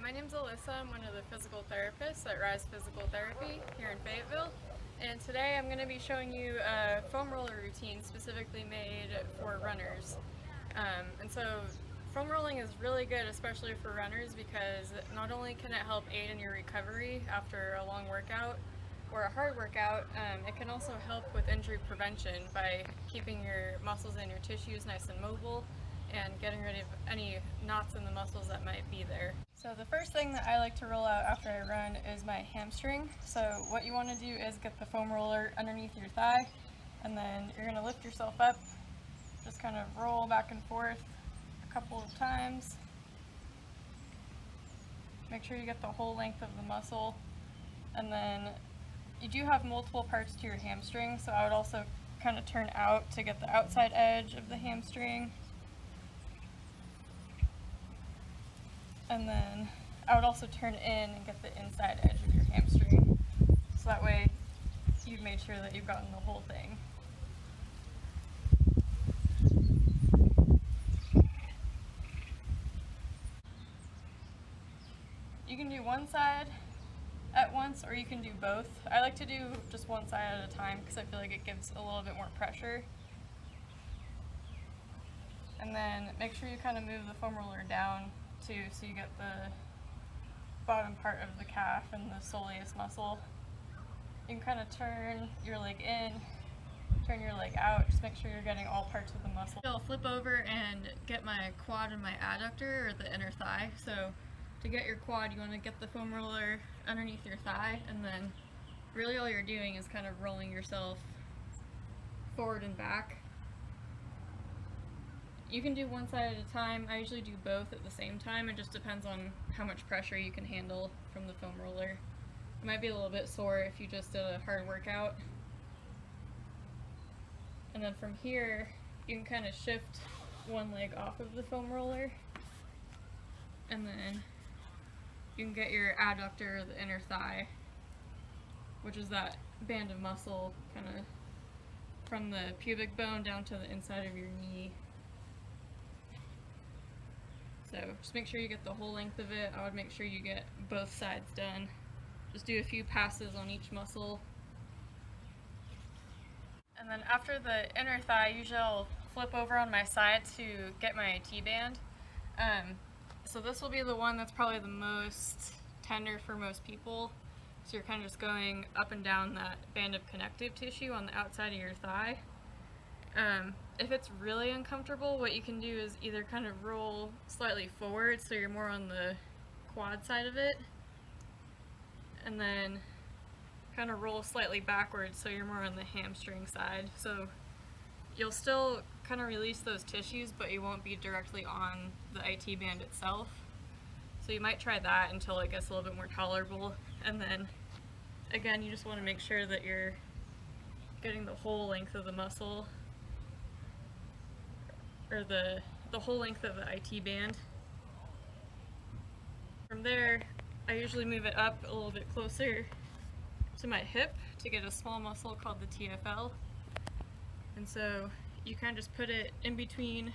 My name's Alyssa. I'm one of the physical therapists at Rise Physical Therapy here in Fayetteville. And today I'm going to be showing you a foam roller routine specifically made for runners. And so foam rolling is really good, especially for runners, because not only can it help aid in your recovery after a long workout or a hard workout, it can also help with injury prevention by keeping your muscles and your tissues nice and mobile and getting rid of any knots in the muscles that might be there. So the first thing that I like to roll out after I run is my hamstring. So what you want to do is get the foam roller underneath your thigh, and then you're going to lift yourself up, just kind of roll back and forth a couple of times. Make sure you get the whole length of the muscle, and then you do have multiple parts to your hamstring, so I would also kind of turn out to get the outside edge of the hamstring. And then I would also turn in and get the inside edge of your hamstring. So that way you've made sure that you've gotten the whole thing. You can do one side at once, or you can do both. I like to do just one side at a time because I feel like it gives a little bit more pressure. And then make sure you kind of move the foam roller down too, so you get the bottom part of the calf and the soleus muscle. You can kind of turn your leg in, turn your leg out, just make sure you're getting all parts of the muscle. I'll flip over and get my quad and my adductor, or the inner thigh. So to get your quad, you want to get the foam roller underneath your thigh, and then really all you're doing is kind of rolling yourself forward and back. You can do one side at a time. I usually do both at the same time. It just depends on how much pressure you can handle from the foam roller. It might be a little bit sore if you just did a hard workout. And then from here, you can kind of shift one leg off of the foam roller, and then you can get your adductor, the inner thigh, which is that band of muscle kind of from the pubic bone down to the inside of your knee. So just make sure you get the whole length of it. I would make sure you get both sides done. Just do a few passes on each muscle. And then after the inner thigh, usually I'll flip over on my side to get my T-band. So this will be the one that's probably the most tender for most people. So you're kind of just going up and down that band of connective tissue on the outside of your thigh. If it's really uncomfortable, what you can do is either kind of roll slightly forward so you're more on the quad side of it, and then kind of roll slightly backwards so you're more on the hamstring side. So you'll still kind of release those tissues, but you won't be directly on the IT band itself. So you might try that until it gets a little bit more tolerable, and then again you just want to make sure that you're getting the whole length of the muscle, or the whole length of the IT band. From there, I usually move it up a little bit closer to my hip to get a small muscle called the TFL. And so you kind of just put it in between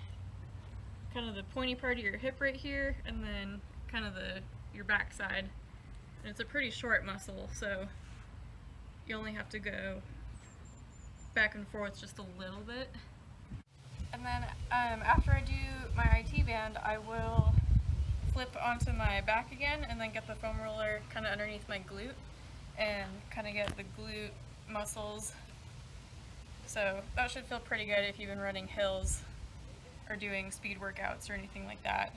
kind of the pointy part of your hip right here, and then kind of your back side. And it's a pretty short muscle, so you only have to go back and forth just a little bit. And then after I do my IT band, I will flip onto my back again and then get the foam roller kind of underneath my glute and kind of get the glute muscles. So that should feel pretty good if you've been running hills or doing speed workouts or anything like that.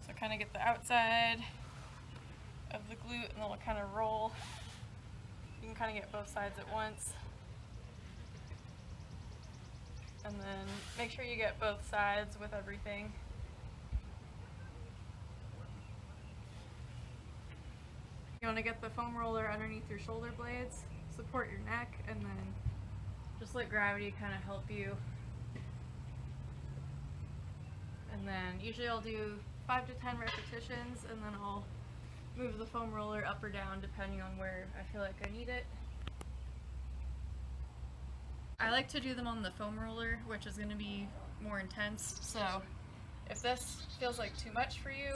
So kind of get the outside of the glute, and then we'll kind of roll. You can kind of get both sides at once. And then make sure you get both sides with everything. You want to get the foam roller underneath your shoulder blades, support your neck, and then just let gravity kind of help you. And then usually I'll do 5 to 10 repetitions, and then I'll move the foam roller up or down depending on where I feel like I need it. I like to do them on the foam roller, which is going to be more intense, so If this feels like too much for you,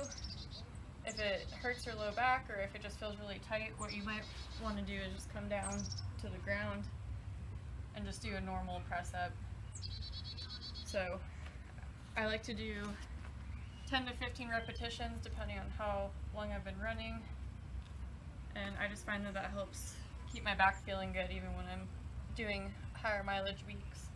if it hurts your low back, or if it just feels really tight, what you might want to do is just come down to the ground and just do a normal press up. So I like to do 10 to 15 repetitions depending on how long I've been running, and I just find that that helps keep my back feeling good even when I'm doing higher mileage weeks.